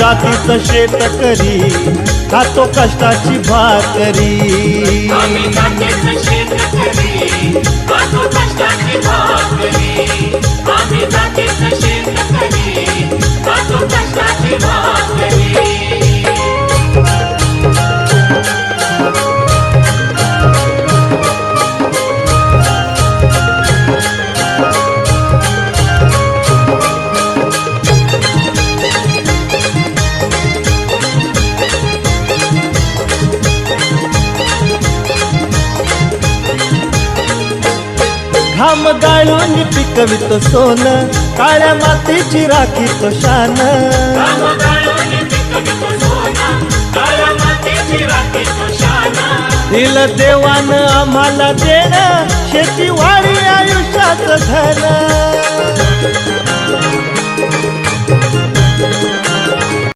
जातीचं शेतकरी खातो कष्टाची भाकरी आम्ही जातीचं शेतकरी खातो कष्टाची भाकरी आम्ही जातीचं शेतकरी खातो कष्टाची भाकरी घाम गाळून पिकवितो सोन काळ्या मातीची राखीतो शान दिल देवान आम्हाला देण शेतीवाडी आयुष्याचं धन